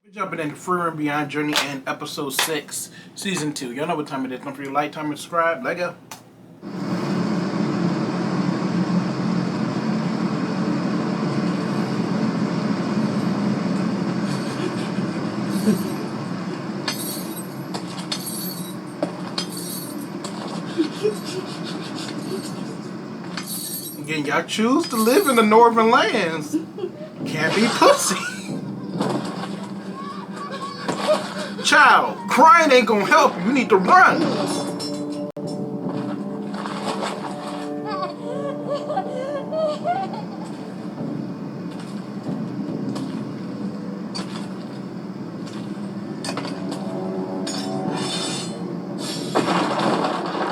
We're jumping into Frieren Beyond Journey and episode 6, season 2. Y'all know what time it is. Don't forget to like, comment, and subscribe. Let go. Again, y'all choose to live in the northern lands. Can't be pussy. Child, crying ain't gonna help you. You need to run.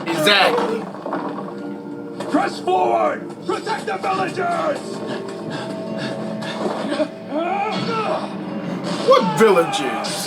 Exactly. Press forward! Protect the villagers! What villagers?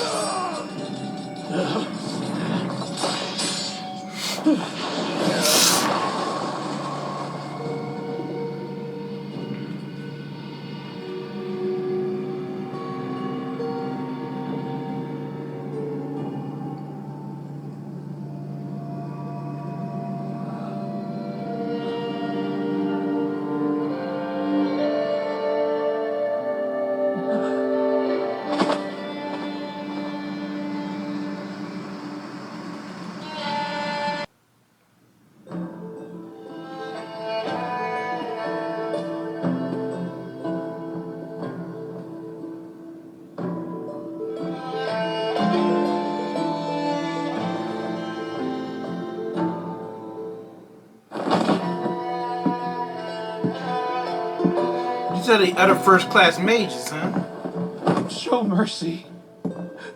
You said they other first-class mages, huh? Show mercy.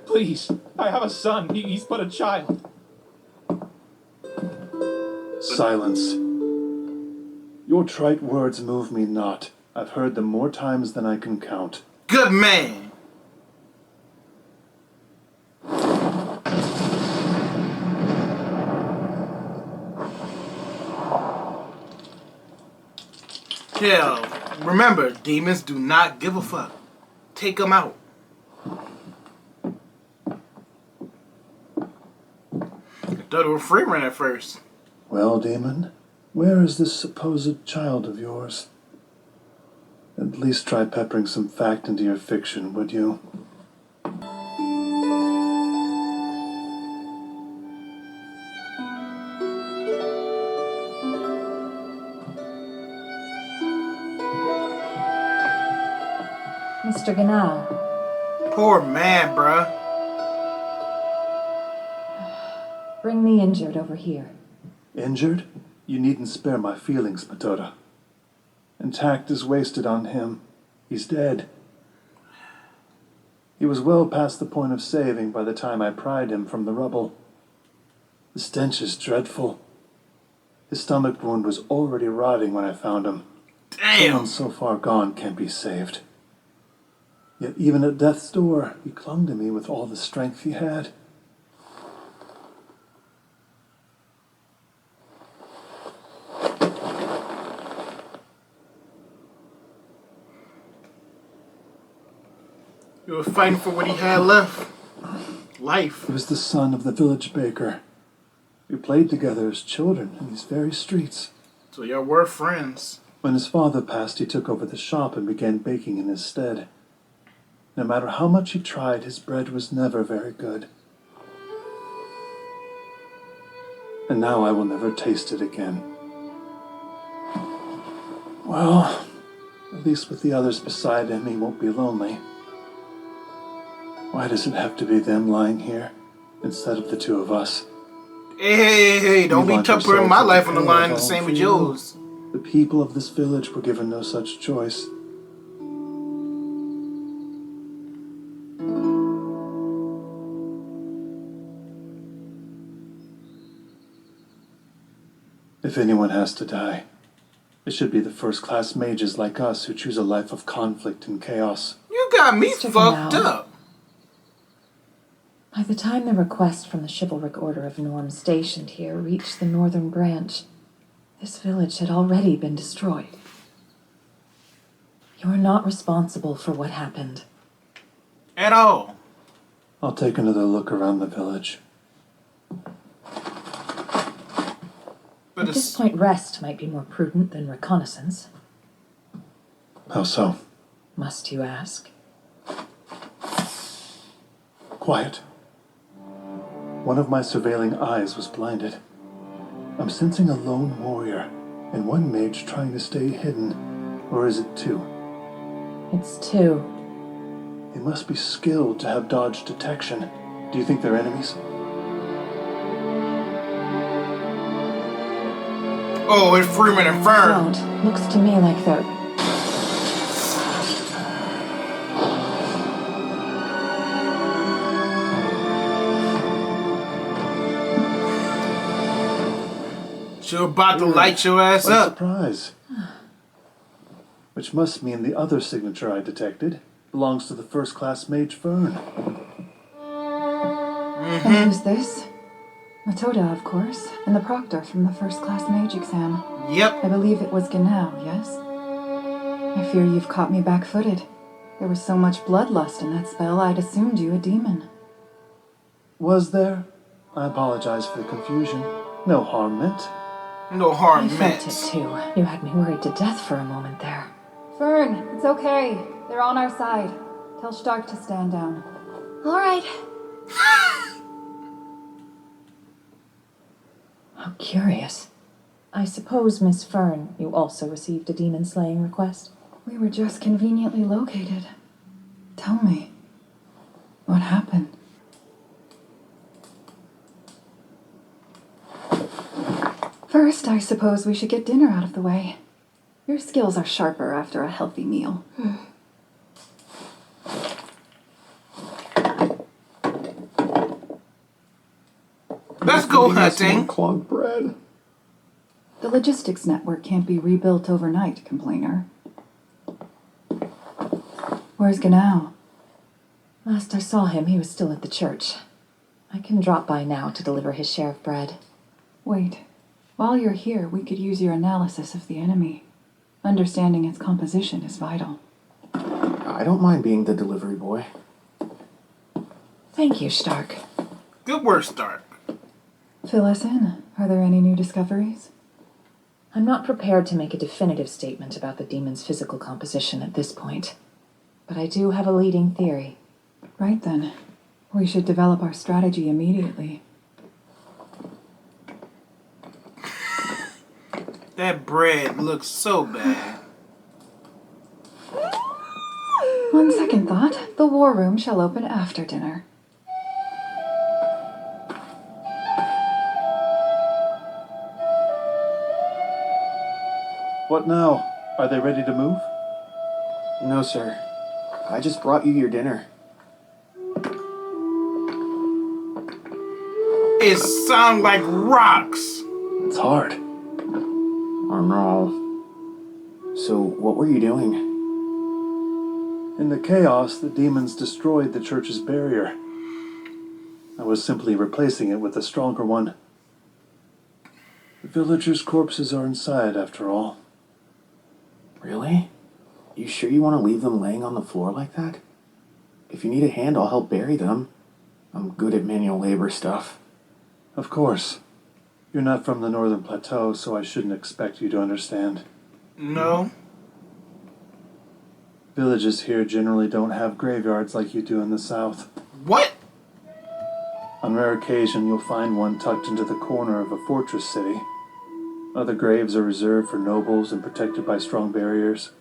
Please, I have a son. He's but a child. Silence. Your trite words move me not. I've heard them more times than I can count. Good man. Hell, remember, demons do not give a fuck. Take them out. I thought it was Freeman at first. Well, demon, where is this supposed child of yours? At least try peppering some fact into your fiction, would you? Mr. Ganal. Poor man, bruh. Bring the injured over here. Injured? You needn't spare my feelings, Metoda. And tact is wasted on him. He's dead. He was well past the point of saving by the time I pried him from the rubble. The stench is dreadful. His stomach wound was already rotting when I found him. Damn. Someone so far gone can't be saved. Yet even at death's door, he clung to me with all the strength he had. You were fighting for what he had left. Life. He was the son of the village baker. We played together as children in these very streets. So y'all were friends. When his father passed, he took over the shop and began baking in his stead. No matter how much he tried, his bread was never very good. And now I will never taste it again. Well, at least with the others beside him, he won't be lonely. Why does it have to be them lying here instead of the two of us? Hey, don't be tough putting my life on the line the same with yours. The people of this village were given no such choice. If anyone has to die, it should be the first-class mages like us who choose a life of conflict and chaos. You got me Mr. fucked Ganal. up. By the time the request from the chivalric order of Norm stationed here reached the northern branch, this village had already been destroyed. You are not responsible for what happened. At all. I'll take another look around the village. But At this point, rest might be more prudent than reconnaissance. How so? Must you ask? Quiet. One of my surveilling eyes was blinded. I'm sensing a lone warrior and one mage trying to stay hidden. Or is it two? It's two. They must be skilled to have dodge detection. Do you think they're enemies? oh, it's Freeman and Fern. Don't. Looks to me like they're... You're about to light your ass What a up. surprise. Which must mean the other signature I detected belongs to the first-class mage Fern. And who's this? Matoda, of course, and the proctor from the first-class mage exam. Yep. I believe it was Genau, yes? I fear you've caught me back-footed. There was so much bloodlust in that spell, I'd assumed you a demon. Was there? I apologize for the confusion. No harm meant. No harm I felt meant. it too. You had me worried to death for a moment there. Fern, it's okay. They're on our side. Tell Stark to stand down. All right. How curious. I suppose, Miss Fern, you also received a demon-slaying request? We were just conveniently located. Tell me, what happened? First, I suppose we should get dinner out of the way. Your skills are sharper after a healthy meal. Let's go Eating us more hunting. clogged bread. The logistics network can't be rebuilt overnight, complainer. Where's Genau? Last I saw him, he was still at the church. I can drop by now to deliver his share of bread. Wait. While you're here, we could use your analysis of the enemy. Understanding its composition is vital. I don't mind being the delivery boy. Thank you, Stark. Good work, Stark. Fill us in. Are there any new discoveries? I'm not prepared to make a definitive statement about the demon's physical composition at this point, but I do have a leading theory. Right then. We should develop our strategy immediately. That bread looks so bad. On second thought, the war room shall open after dinner. What now? Are they ready to move? No, sir. I just brought you your dinner. It sounds like rocks. It's hard. Oh no. So, what were you doing? In the chaos, the demons destroyed the church's barrier. I was simply replacing it with a stronger one. The villagers' corpses are inside, after all. Really? You sure you want to leave them laying on the floor like that? If you need a hand, I'll help bury them. I'm good at manual labor stuff. Of course. You're not from the Northern Plateau, so I shouldn't expect you to understand. No. Villages here generally don't have graveyards like you do in the South. What? On rare occasion, you'll find one tucked into the corner of a fortress city. Other graves are reserved for nobles and protected by strong barriers.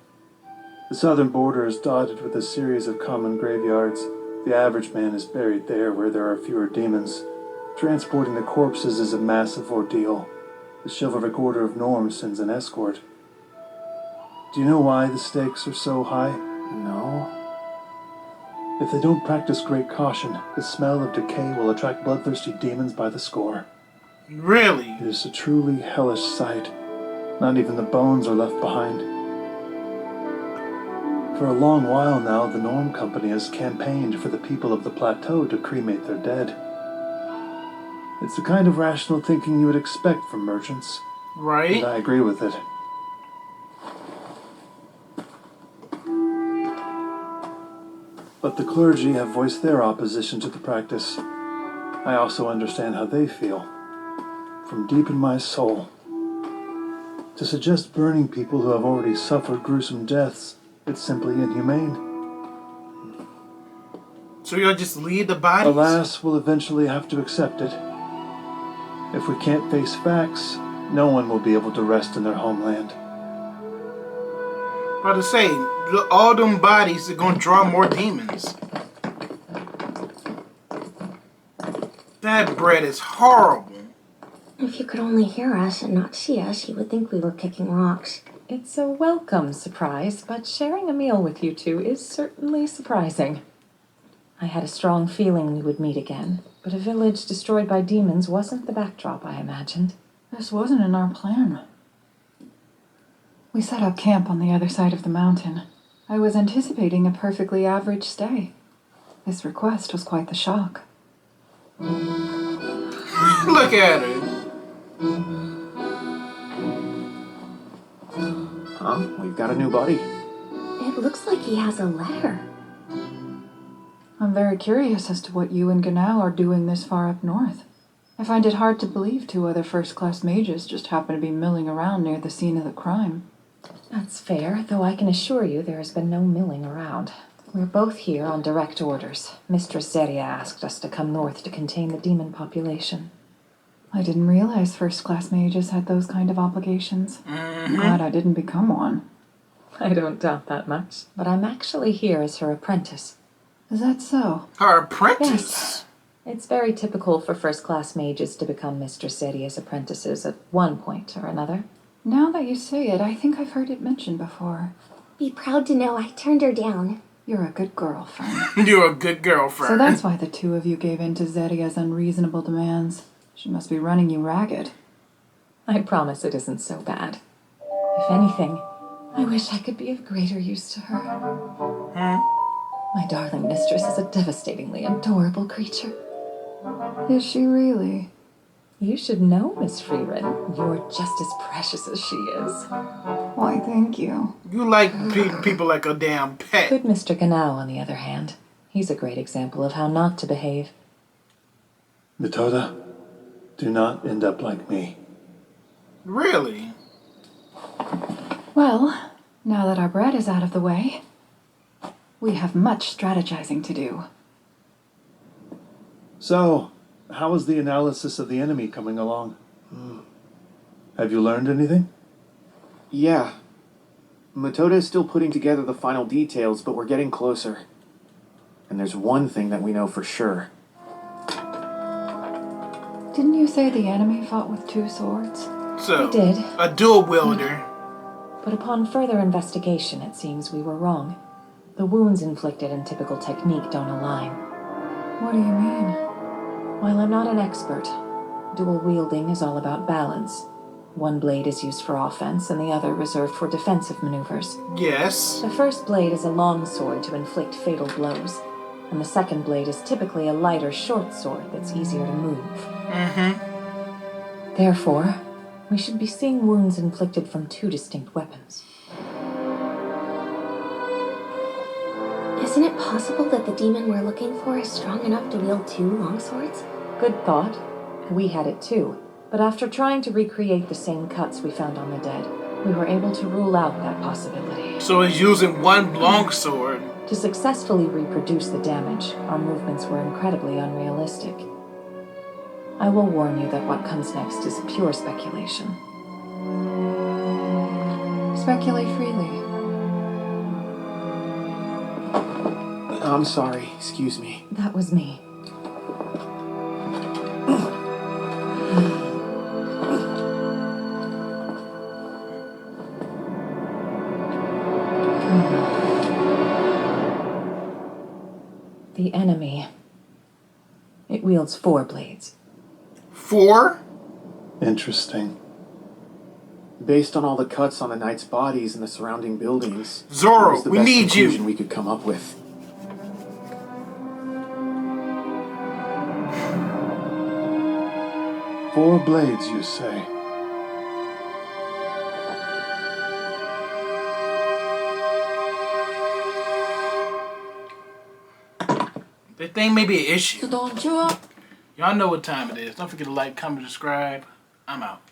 The southern border is dotted with a series of common graveyards. The average man is buried there where there are fewer demons. Transporting the corpses is a massive ordeal. The chivalric Order of Norm sends an escort. Do you know why the stakes are so high? No? If they don't practice great caution, the smell of decay will attract bloodthirsty demons by the score. Really? It is a truly hellish sight. Not even the bones are left behind. For a long while now, the Norm Company has campaigned for the people of the plateau to cremate their dead. It's the kind of rational thinking you would expect from merchants, Right? and I agree with it. but the clergy have voiced their opposition to the practice. I also understand how they feel, from deep in my soul. To suggest burning people who have already suffered gruesome deaths, it's simply inhumane. So you'll just leave the bodies? Alas, we'll eventually have to accept it. If we can't face facts, no one will be able to rest in their homeland. About to say, all them bodies are gonna draw more demons. That bread is horrible. If you could only hear us and not see us, you would think we were kicking rocks. It's a welcome surprise, but sharing a meal with you two is certainly surprising. I had a strong feeling we would meet again, but a village destroyed by demons wasn't the backdrop I imagined. This wasn't in our plan. We set up camp on the other side of the mountain. I was anticipating a perfectly average stay. This request was quite the shock. Look at her. Huh? We've got a new buddy. It looks like he has a letter. I'm very curious as to what you and Ganao are doing this far up north. I find it hard to believe two other first-class mages just happen to be milling around near the scene of the crime. That's fair, though I can assure you there has been no milling around. We're both here on direct orders. Mistress Zeria asked us to come north to contain the demon population. I didn't realize first-class mages had those kind of obligations. I'm glad I didn't become one. I don't doubt that much, but I'm actually here as her apprentice. Is that so? Her apprentice? Yes. It's very typical for first-class mages to become Mistress Zeria's apprentices at one point or another. Now that you say it, I think I've heard it mentioned before. Be proud to know I turned her down. You're a good girlfriend. You're a good girlfriend. So that's why the two of you gave in to Zeria's unreasonable demands. She must be running you ragged. I promise it isn't so bad. If anything, I wish I could be of greater use to her. My darling mistress is a devastatingly adorable creature. Is she really? You should know, Miss frieren. You're just as precious as she is. Why, thank you. You like people like a damn pet. Good Mr. Ganao, on the other hand. He's a great example of how not to behave. Metoda, do not end up like me. Really? Well, now that our bread is out of the way, we have much strategizing to do. So, how is the analysis of the enemy coming along? Have you learned anything? Yeah. Metoda is still putting together the final details, but we're getting closer. And there's one thing that we know for sure. Didn't you say the enemy fought with two swords? So, We did. a dual wielder. But upon further investigation, it seems we were wrong. The wounds inflicted in typical technique don't align. What do you mean? While I'm not an expert, dual wielding is all about balance. One blade is used for offense and the other reserved for defensive maneuvers. Yes. The first blade is a long sword to inflict fatal blows, and the second blade is typically a lighter short sword that's easier to move. Therefore, we should be seeing wounds inflicted from two distinct weapons. Isn't it possible that the demon we're looking for is strong enough to wield two longswords? Good thought. We had it too, but after trying to recreate the same cuts we found on the dead, we were able to rule out that possibility. So he's using one longsword. To successfully reproduce the damage, our movements were incredibly unrealistic. I will warn you that what comes next is pure speculation. Speculate freely. I'm sorry, excuse me. That was me. The enemy. It wields 4 blades. 4? Interesting. Based on all the cuts on the knight's bodies and the surrounding buildings, Zoro, it was the we best need you. conclusion we could come up with. Four blades, you say? The thing may be an issue. So don't you up? Y'all know what time it is. Don't forget to like, comment, subscribe. I'm out.